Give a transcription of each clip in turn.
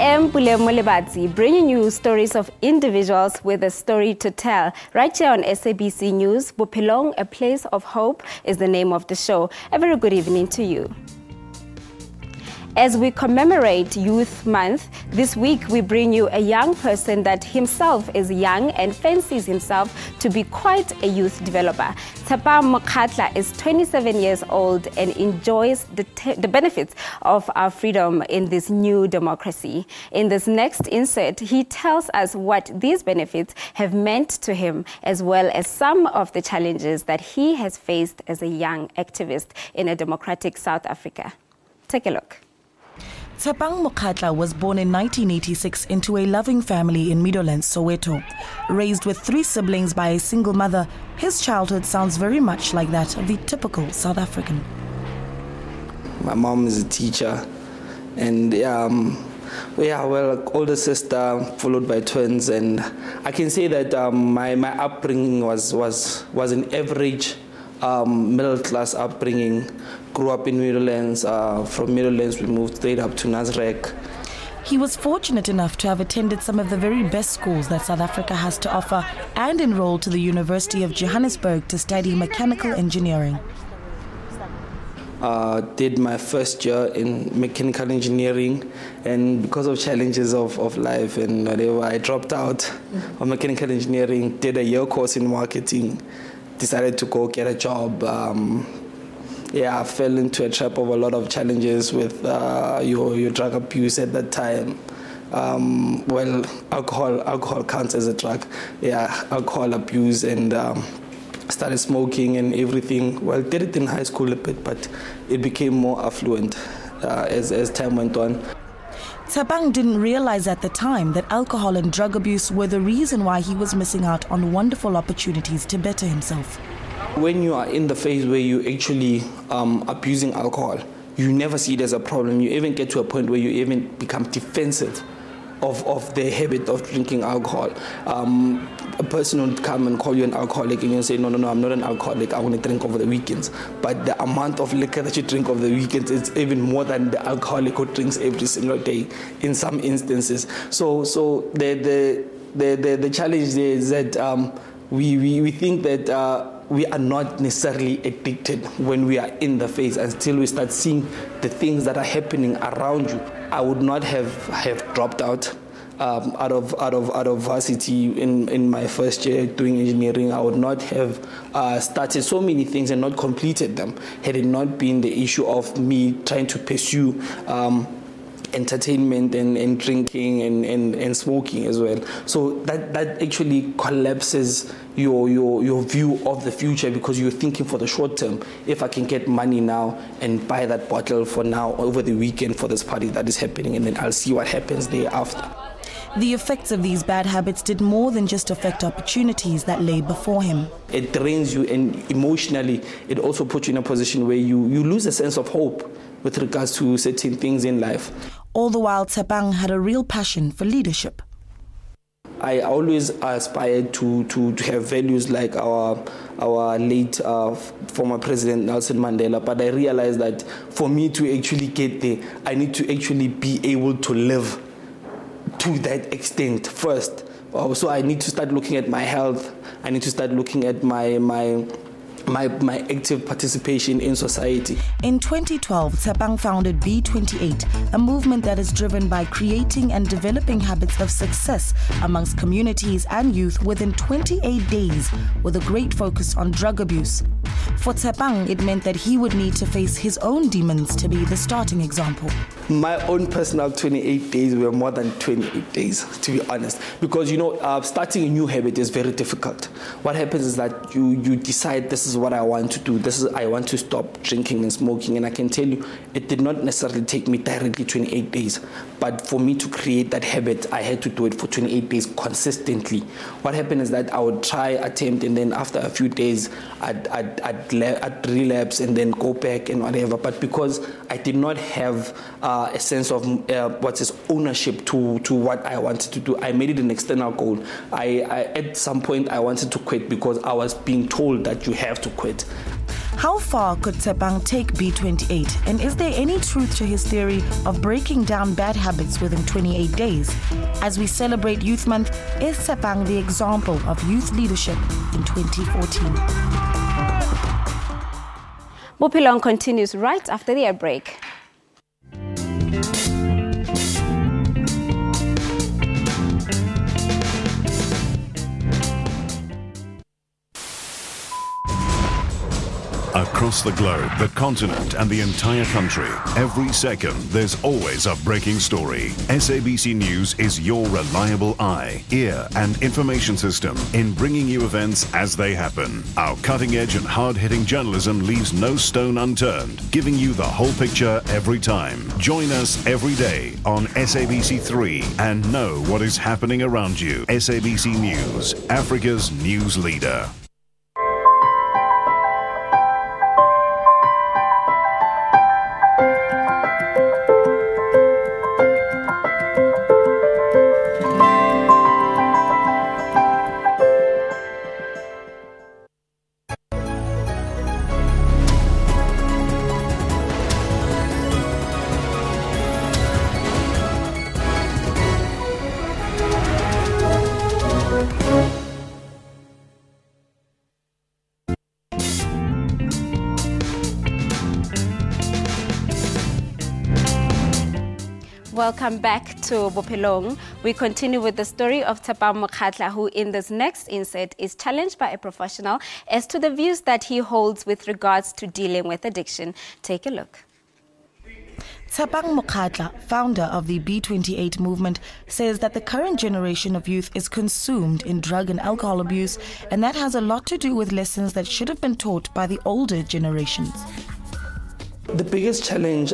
am Pulemo Lebatsi, bringing you stories of individuals with a story to tell. Right here on SABC News, Bophelong, a place of hope is the name of the show. A very good evening to you. As we commemorate Youth Month, this week we bring you a young person that himself is young and fancies himself to be quite a youth developer. Tshepang Mokgatla is 27 years old and enjoys the benefits of our freedom in this new democracy. In this next insert, he tells us what these benefits have meant to him, as well as some of the challenges that he has faced as a young activist in a democratic South Africa. Take a look. Tshepang Mokgatla was born in 1986 into a loving family in Meadowlands, Soweto. Raised with 3 siblings by a single mother, his childhood sounds very much like that of the typical South African. My mom is a teacher, and older sister followed by twins, and I can say that my upbringing was an average middle-class upbringing. Grew up in Meadowlands. From Meadowlands, we moved straight up to Nasrec. He was fortunate enough to have attended some of the very best schools that South Africa has to offer and enrolled to the University of Johannesburg to study mechanical engineering. Did my first year in mechanical engineering, and because of challenges of life and whatever, I dropped out of mechanical engineering, did a year course in marketing, decided to go get a job. I fell into a trap of a lot of challenges with your drug abuse at that time. Alcohol counts as a drug. Alcohol abuse, and started smoking and everything. Well, did it in high school a bit, but it became more affluent as time went on. Tshepang didn't realize at the time that alcohol and drug abuse were the reason why he was missing out on wonderful opportunities to better himself. When you are in the phase where you're actually abusing alcohol, you never see it as a problem. You even get to a point where you even become defensive of the habit of drinking alcohol. A person would come and call you an alcoholic, and you say, no, I'm not an alcoholic, I want to drink over the weekends. But the amount of liquor that you drink over the weekends is even more than the alcoholic who drinks every single day in some instances. So the challenge there is that we think that we are not necessarily addicted when we are in the phase until we start seeing the things that are happening around you. I would not have dropped out of varsity in my first year doing engineering. I would not have started so many things and not completed them had it not been the issue of me trying to pursue entertainment and drinking and smoking as well. So that actually collapses your view of the future, because you're thinking for the short term. If I can get money now and buy that bottle for now over the weekend for this party that is happening, and then I'll see what happens thereafter. The effects of these bad habits did more than just affect opportunities that lay before him. It drains you, and emotionally it also puts you in a position where you lose a sense of hope with regards to certain things in life. All the while, Tshepang had a real passion for leadership. I always aspired to have values like our late former President Nelson Mandela, but I realized that for me to actually get there, I need to actually be able to live to that extent first. So I need to start looking at my health. I need to start looking at my active participation in society. In 2012, Tshepang founded B28, a movement that is driven by creating and developing habits of success amongst communities and youth within 28 days, with a great focus on drug abuse. For Tshepang, it meant that he would need to face his own demons to be the starting example. My own personal 28 days were more than 28 days, to be honest. Because, starting a new habit is very difficult. What happens is that you decide, this is what I want to do. I want to stop drinking and smoking. And I can tell you, it did not necessarily take me directly 28 days. But for me to create that habit, I had to do it for 28 days consistently. What happened is that I would try, attempt, and then after a few days, I'd relapse and then go back and whatever. But because I did not have a sense of ownership to what I wanted to do, I made it an external goal. At some point, I wanted to quit because I was being told that you have to quit. How far could Tshepang take B28? And is there any truth to his theory of breaking down bad habits within 28 days? As we celebrate Youth Month, is Tshepang the example of youth leadership in 2014? Bophelong continues right after the break. Across the globe, the continent and the entire country, every second there's always a breaking story. SABC News is your reliable eye, ear and information system in bringing you events as they happen. Our cutting-edge and hard-hitting journalism leaves no stone unturned, giving you the whole picture every time. Join us every day on SABC3 and know what is happening around you. SABC News, Africa's news leader. Welcome back to Bophelong. We continue with the story of Tshepang Mokgatla, who in this next insert is challenged by a professional as to the views that he holds with regards to dealing with addiction. Take a look. Tshepang Mokgatla, founder of the B28 movement, says that the current generation of youth is consumed in drug and alcohol abuse, and that has a lot to do with lessons that should have been taught by the older generations. The biggest challenge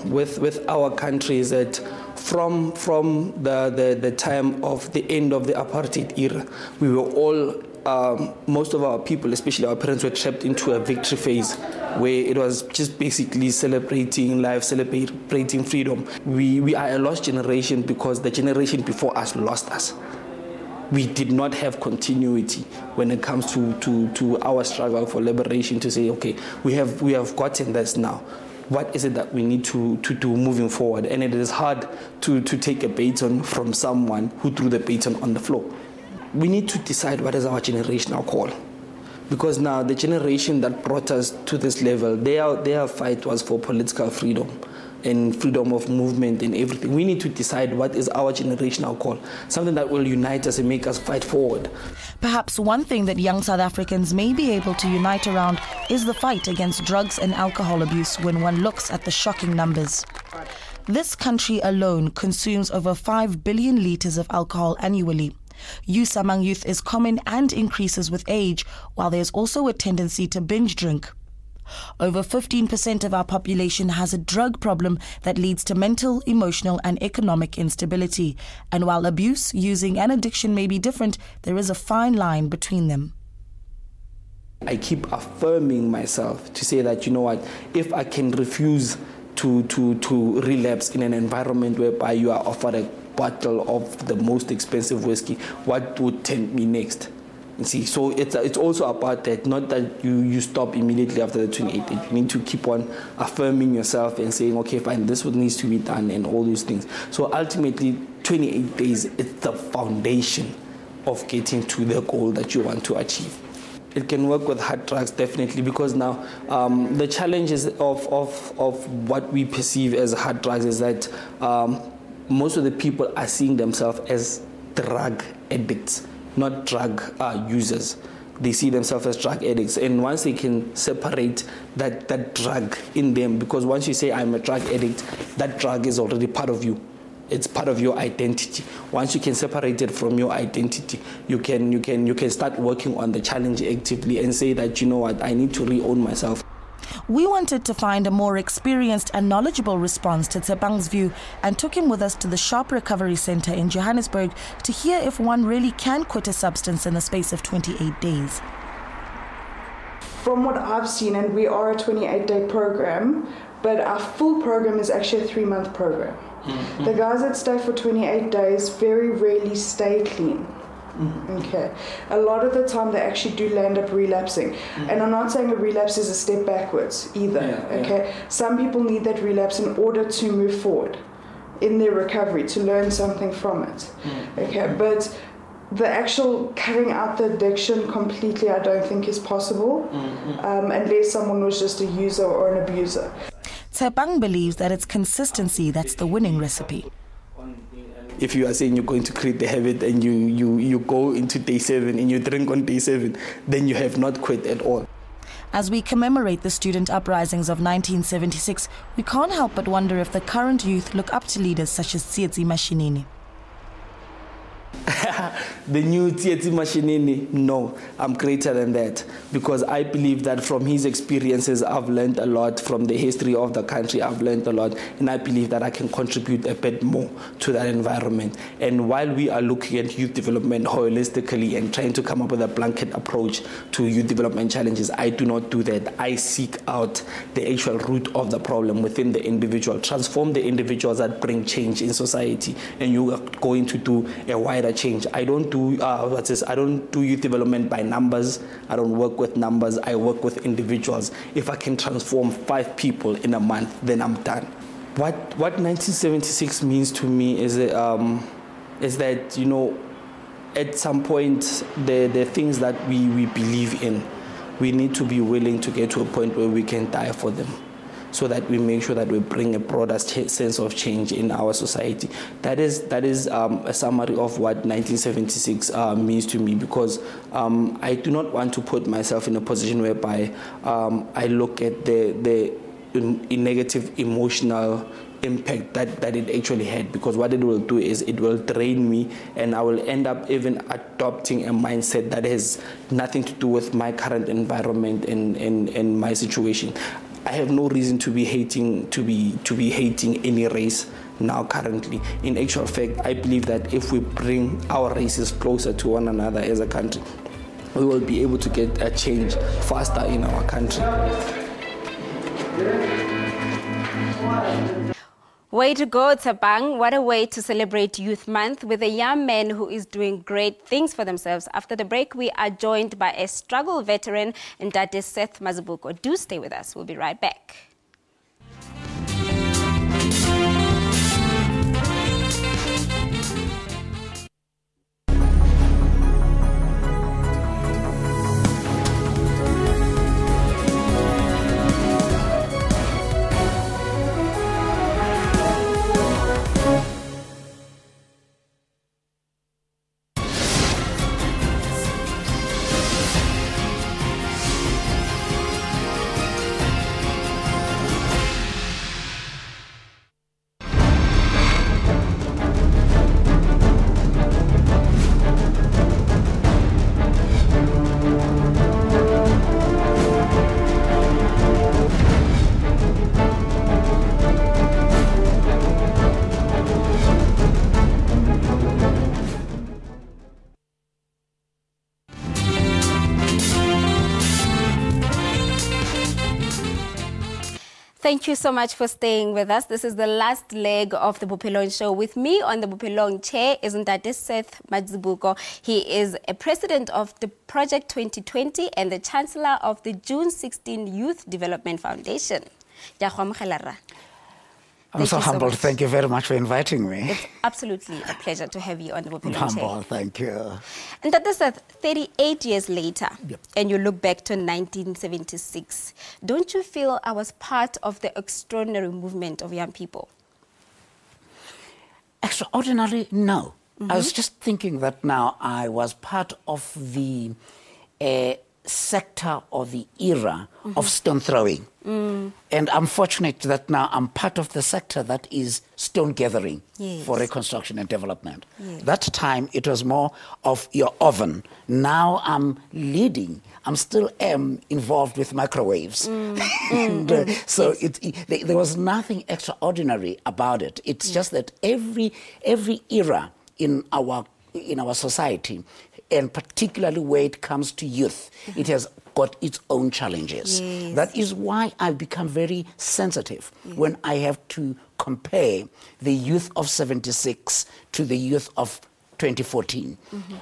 with our country is that from the time of the end of the apartheid era, we were all, most of our people, especially our parents, were trapped into a victory phase where it was just basically celebrating life, celebrating freedom. We are a lost generation because the generation before us lost us. We did not have continuity when it comes to our struggle for liberation to say, okay, we have gotten this now. What is it that we need to do moving forward? And it is hard to take a baton from someone who threw the baton on the floor. We need to decide what is our generational call. Because now the generation that brought us to this level, their fight was for political freedom and freedom of movement and everything. We need to decide what is our generational call, something that will unite us and make us fight forward. Perhaps one thing that young South Africans may be able to unite around is the fight against drugs and alcohol abuse when one looks at the shocking numbers. This country alone consumes over 5 billion litres of alcohol annually. Use among youth is common and increases with age, while there's also a tendency to binge drink. Over 15% of our population has a drug problem that leads to mental, emotional and economic instability. And while abuse, using and addiction may be different, there is a fine line between them. I keep affirming myself to say that, you know what, if I can refuse to relapse in an environment whereby you are offered a bottle of the most expensive whiskey, what would tempt me next? See, so it's also about that, not that you stop immediately after the 28th day. You need to keep on affirming yourself and saying, okay, fine, this is what needs to be done and all those things. So ultimately, 28 days is the foundation of getting to the goal that you want to achieve. It can work with hard drugs, definitely, because now the challenges of what we perceive as hard drugs is that most of the people are seeing themselves as drug addicts, not drug users. They see themselves as drug addicts. And once they can separate that drug in them, because once you say I'm a drug addict, that drug is already part of you. It's part of your identity. Once you can separate it from your identity, you can start working on the challenge actively and say that, you know what, I need to re-own myself. We wanted to find a more experienced and knowledgeable response to Tshepang's view and took him with us to the Sharp Recovery Center in Johannesburg to hear if one really can quit a substance in the space of 28 days. From what I've seen, and we are a 28-day program, but our full program is actually a 3-month program. Mm-hmm. The guys that stay for 28 days very rarely stay clean. Okay. A lot of the time they actually do land up relapsing. And I'm not saying a relapse is a step backwards either. Okay. Some people need that relapse in order to move forward in their recovery, to learn something from it. Okay. But the actual cutting out the addiction completely, I don't think is possible, unless someone was just a user or an abuser. Tshepang believes that it's consistency that's the winning recipe. If you are saying you're going to create the habit and you go into day 7 and you drink on day 7, then you have not quit at all. As we commemorate the student uprisings of 1976, we can't help but wonder if the current youth look up to leaders such as Tsietsi Mashinini. The new Tsietsi Mashinini, no, I'm greater than that, because I believe that from his experiences I've learned a lot, from the history of the country I've learned a lot, and I believe that I can contribute a bit more to that environment. And while we are looking at youth development holistically and trying to come up with a blanket approach to youth development challenges, I do not do that. I seek out the actual root of the problem within the individual, transform the individuals that bring change in society, and you are going to do a wider change. I don't do I don't do youth development by numbers. I don't work with numbers. I work with individuals. If I can transform 5 people in a month, then I'm done. What 1976 means to me is that, you know, at some point the things that we believe in, we need to be willing to get to a point where we can die for them, so that we make sure that we bring a broader sense of change in our society. That is a summary of what 1976 means to me, because I do not want to put myself in a position whereby I look at the negative emotional impact that it actually had, because what it will do is it will drain me, and I will end up even adopting a mindset that has nothing to do with my current environment and my situation. I have no reason to be hating any race now currently. In actual fact, I believe that if we bring our races closer to one another as a country, we will be able to get a change faster in our country. Way to go, Tshepang. What a way to celebrate Youth Month with a young man who is doing great things for themselves. After the break, we are joined by a struggle veteran, and that is Seth Mazibuko. Do stay with us. We'll be right back. Thank you so much for staying with us. This is the last leg of the Bophelong show. With me on the Bophelong chair is Ndate Seth Mazibuko. He is a president of the Project 2020 and the chancellor of the June 16 Youth Development Foundation. I'm so humbled. Thank you very much for inviting me. It's absolutely a pleasure to have you on the Bophelong chair. Humble, thank you. And that is 38 years later, and you look back to 1976. Don't you feel I was part of the extraordinary movement of young people? Extraordinary? No. I was just thinking that now I was part of the sector or the era of stone throwing. And I'm fortunate that now I'm part of the sector that is stone gathering for reconstruction and development. That time it was more of your oven. Now I'm leading. I'm still involved with microwaves. So there was nothing extraordinary about it. It's just that every era in our society, and particularly where it comes to youth, it has got its own challenges. That is why I've become very sensitive when I have to compare the youth of 76 to the youth of 2014.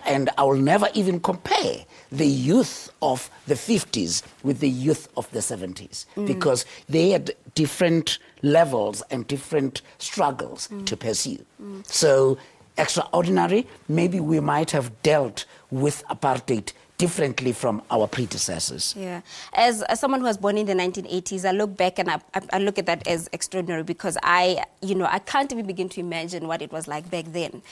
And I will never even compare the youth of the 50s with the youth of the 70s because they had different levels and different struggles to pursue. So extraordinary, maybe we might have dealt with apartheid differently from our predecessors. Yeah. As someone who was born in the 1980s, I look back and I look at that as extraordinary because I can't even begin to imagine what it was like back then.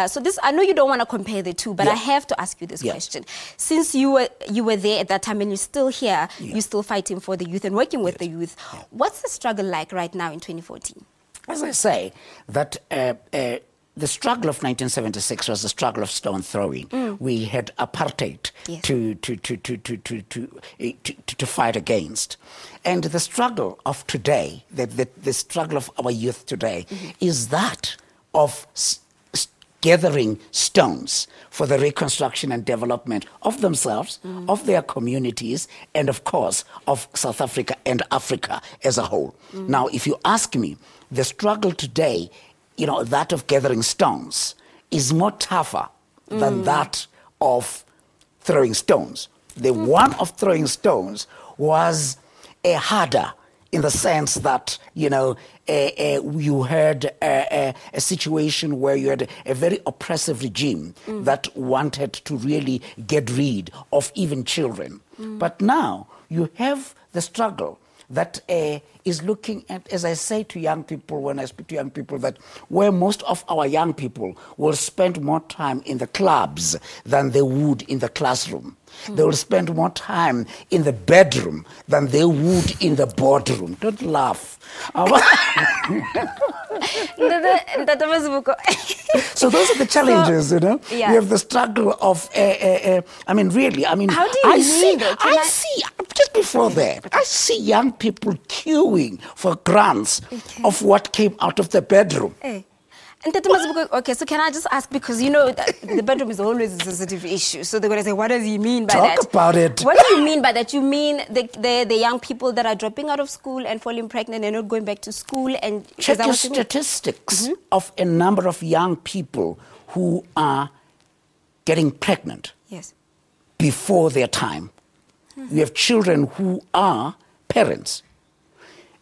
So this, I know you don't want to compare the two, but I have to ask you this question. Since you were there at that time and you're still here, you're still fighting for the youth and working with the youth, what's the struggle like right now in 2014? As I say, that the struggle of 1976 was the struggle of stone throwing. We had apartheid to fight against. And the struggle of today, the struggle of our youth today, is that of gathering stones for the reconstruction and development of themselves, of their communities, and of course, of South Africa and Africa as a whole. Now, if you ask me, the struggle today, that of gathering stones is more tougher than that of throwing stones. The one of throwing stones was harder in the sense that, you had a situation where you had a very oppressive regime that wanted to really get rid of even children. But now you have the struggle that is looking at, as I say to young people, when I speak to young people, that where most of our young people will spend more time in the clubs than they would in the classroom. They will spend more time in the bedroom than they would in the boardroom. Don't laugh. So those are the challenges, Yeah. You have the struggle of, how do you see, just before that, I see young people queuing for grants of what came out of the bedroom. Okay, so can I just ask, because the bedroom is always a sensitive issue, so they're going to say, what does he mean by that? Talk about it. What do you mean by that? You mean the young people that are dropping out of school and falling pregnant and not going back to school? And check your statistics of a number of young people who are getting pregnant before their time. We have children who are parents.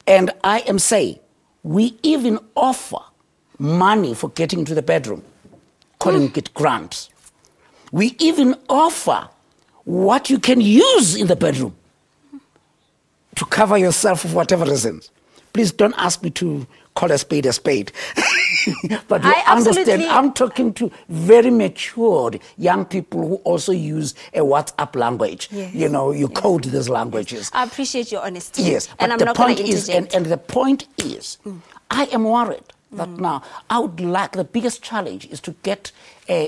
And I am saying, we even offer money for getting into the bedroom, calling it grants. We even offer what you can use in the bedroom to cover yourself for whatever reasons. Please don't ask me to call a spade a spade. But you understand, I'm talking to very matured young people who also use a WhatsApp language. You code these languages. I appreciate your honesty. Yes, but and I'm the not point going to is, and the point is, I am worried that now I would like, the biggest challenge is to get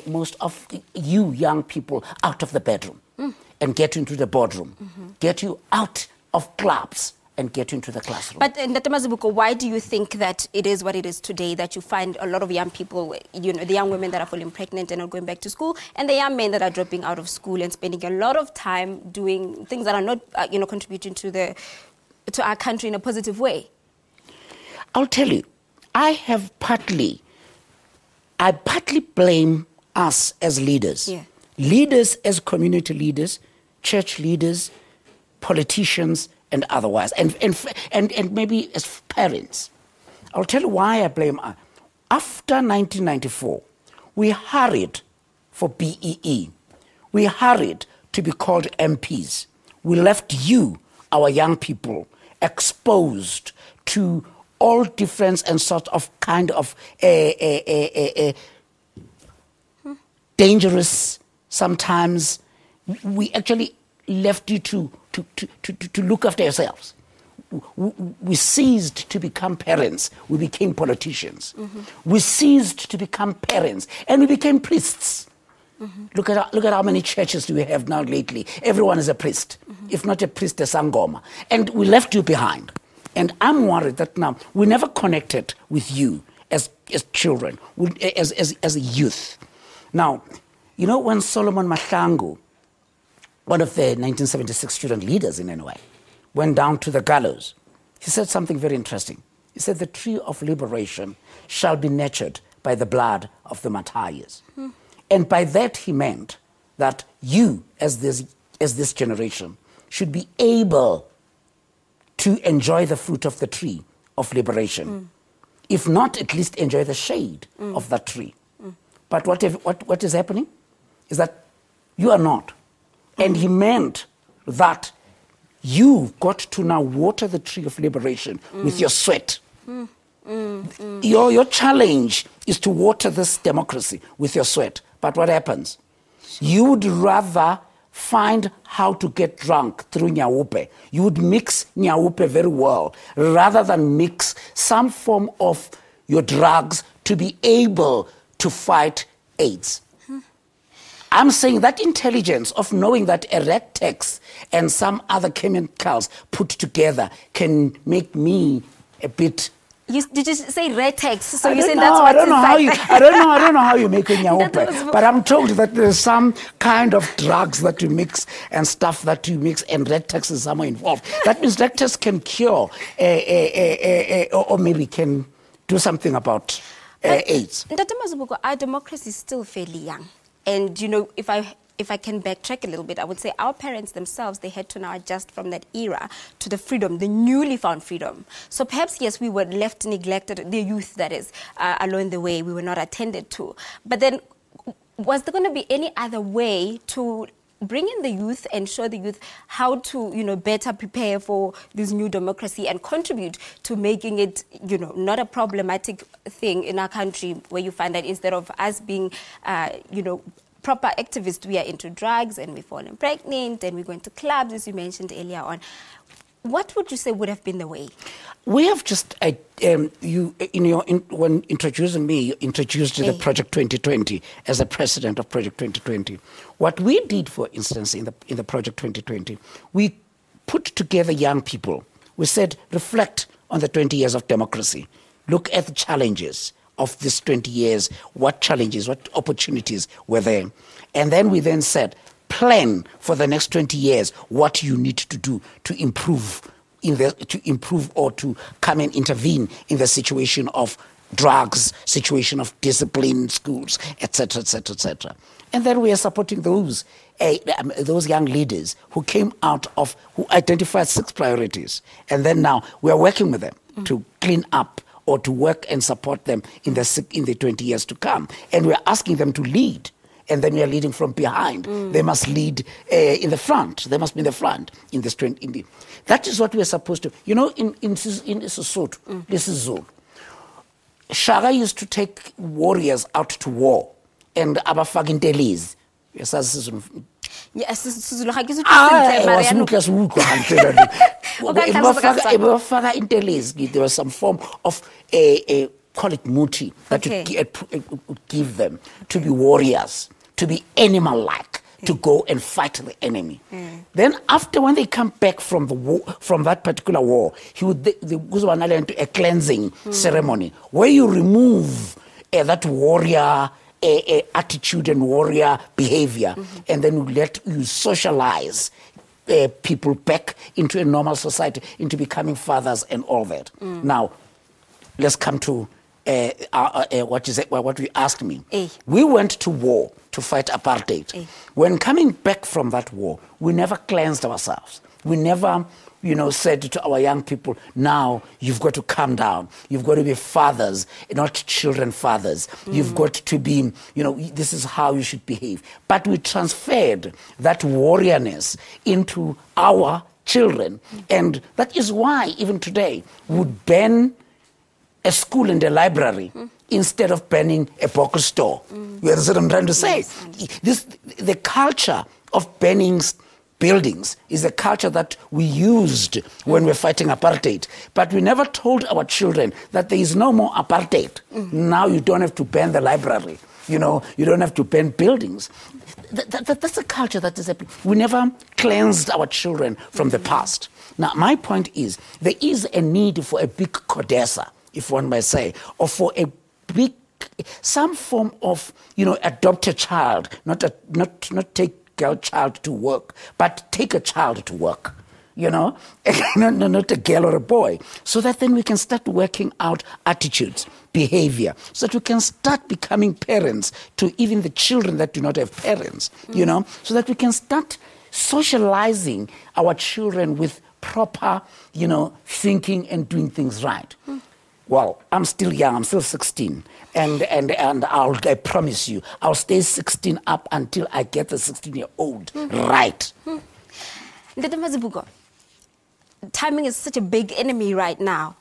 most of you young people out of the bedroom and get into the boardroom, get you out of clubs and get into the classroom. But Dr. Mazibuko, why do you think that it is what it is today, that you find a lot of young people, the young women that are falling pregnant and not going back to school, and the young men that are dropping out of school and spending a lot of time doing things that are not, contributing to our country in a positive way? I'll tell you, I partly blame us as leaders. Leaders as community leaders, church leaders, politicians, and otherwise, and maybe as parents. I'll tell you why I blame us. After 1994, we hurried for BEE. We hurried to be called MPs. We left you, our young people, exposed to all different and sort of kind of dangerous sometimes. We actually left you to look after yourselves. We ceased to become parents. We became politicians. We ceased to become parents, and we became priests. Look at how many churches do we have now lately. Everyone is a priest. If not a priest, a sangoma. And we left you behind. And I'm worried that now we never connected with you as children, as a youth. Now, when Solomon Mahlangu, one of the 1976 student leaders in NY, went down to the gallows, he said something very interesting. He said, the tree of liberation shall be nurtured by the blood of the martyrs. And by that he meant that you, as this generation, should be able to enjoy the fruit of the tree of liberation. If not, at least enjoy the shade of that tree. But what is happening is that you are not. And he meant that you've got to now water the tree of liberation with your sweat. Your challenge is to water this democracy with your sweat. But what happens? You would rather find how to get drunk through nyaupe. You would mix nyaupe very well rather than mix some form of your drugs to be able to fight AIDS. I'm saying that intelligence of knowing that a red text and some other chemicals put together can make me a bit... Did you say red text? So I you said know, that's what's I don't know how you make a nyaupe, but I'm told that there's some kind of drugs that you mix and stuff that you mix, and red text is somewhere involved. That means red text can cure or maybe can do something about AIDS. Dr. Mazibuko, our democracy is still fairly young. And, you know, if I can backtrack a little bit, I would say our parents themselves, they had to now adjust from that era to the freedom, the newly found freedom. So perhaps, yes, we were left neglected, the youth, that is, along the way, we were not attended to. But then, was there going to be any other way to bring in the youth and show the youth how to, you know, better prepare for this new democracy and contribute to making it, you know, not a problematic thing in our country where you find that instead of us being, you know, proper activists, we are into drugs and we're falling pregnant and we go into clubs, as you mentioned earlier on. What would you say would have been the way? We have just, when introducing me, you introduced the Project 2020 as the president of Project 2020. What we did, for instance, in the Project 2020, we put together young people. We said, reflect on the 20 years of democracy. Look at the challenges of this 20 years. What challenges, what opportunities were there? And then we then said, plan for the next 20 years what you need to do to improve or to come and intervene in the situation of drugs, situation of discipline in schools, etc., etc., etc. And then we are supporting those young leaders who identified 6 priorities. And then now we are working with them to clean up or to work and support them in the 20 years to come. And we're asking them to lead. And then we are leading from behind. They must lead in the front. They must be in the front in this trend. That is what we are supposed to. You know, in Sesotho, this is Zulu. Shaka used to take warriors out to war, and abafaka intelezi. Yes, there was some form of a call it muti that would give them to be warriors, to be animal-like, to go and fight the enemy. Then after, when they come back from the war, from that particular war, he would go into a cleansing ceremony where you remove that warrior attitude and warrior behavior, and then you socialize people back into a normal society, into becoming fathers and all that. Now, let's come to what you asked me. We went to war to fight apartheid. When coming back from that war, we never cleansed ourselves. We never, said to our young people, now you've got to calm down. You've got to be fathers, not children fathers. You've got to be, this is how you should behave. But we transferred that warriorness into our children. And that is why even today we would ban a school and a library instead of banning a box store. You understand what I'm trying to say? The culture of banning buildings is a culture that we used when we're fighting apartheid. But we never told our children that there is no more apartheid. Now you don't have to ban the library. You don't have to ban buildings. That's a culture that is happening. We never cleansed our children from the past. Now, my point is, there is a need for a big CODESA, if one may say, or for a big, some form of, adopt a child, not take a child to work, but take a child to work. you know, not a girl or a boy, so that then we can start working out attitudes, behavior, so that we can start becoming parents to even the children that do not have parents, you know, so that we can start socializing our children with proper, you know, thinking and doing things right. Well, I'm still young, I'm still 16, and I promise you, I'll stay 16 up until I get the 16-year-old right. Seth Mazibuko, timing is such a big enemy right now.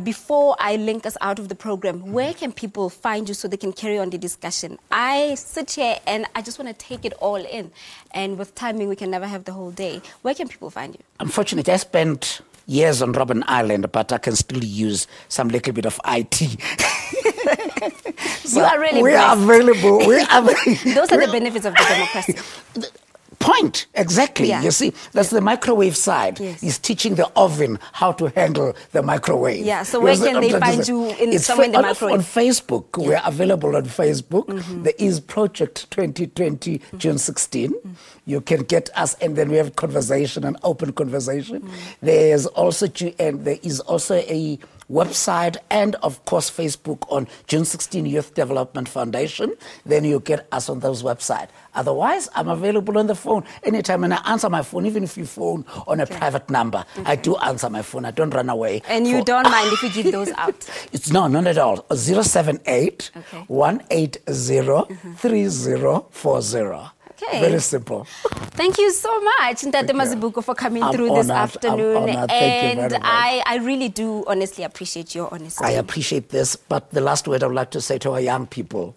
Before I link us out of the program, where can people find you so they can carry on the discussion? I sit here and I just want to take it all in. And with timing, we can never have the whole day. Where can people find you? Unfortunately, I spent years on Robben Island, but I can still use some little bit of IT. So you are really we blessed. are available. Those are the benefits of the democracy. Point, exactly. Yeah. You see, that's the microwave side. Yes. He's teaching the oven how to handle the microwave. Yeah, so where can they find you somewhere in the microwave? On Facebook. Yeah. We're available on Facebook. There is Project 2020 June 16. You can get us, and then we have conversation, an open conversation. There is also a website and, of course, Facebook on June 16 Youth Development Foundation. Then you get us on those websites. Otherwise, I'm available on the phone anytime, and I answer my phone, even if you phone on a private number. I do answer my phone. I don't run away. And you don't mind if you give those out? No, none at all. 078 180 3040. Okay. Very simple. Thank you so much, Seth Mazibuko, for coming through this afternoon. I'm honored. Thank you very much. I really do honestly appreciate your honesty. I appreciate this, but the last word I would like to say to our young people,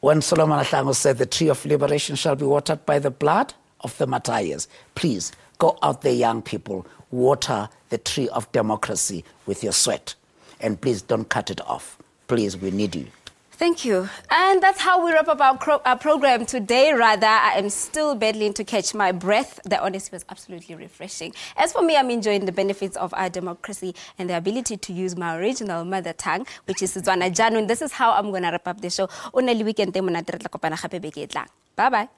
when Solomon Atlango said the tree of liberation shall be watered by the blood of the martyrs, please go out there, young people, water the tree of democracy with your sweat, and please don't cut it off. Please, we need you. Thank you. And that's how we wrap up our program today. Rather, I am still battling to catch my breath. The honesty was absolutely refreshing. As for me, I'm enjoying the benefits of our democracy and the ability to use my original mother tongue, which is Setswana Janu. And this is how I'm going to wrap up the show. Only weekend. Bye-bye.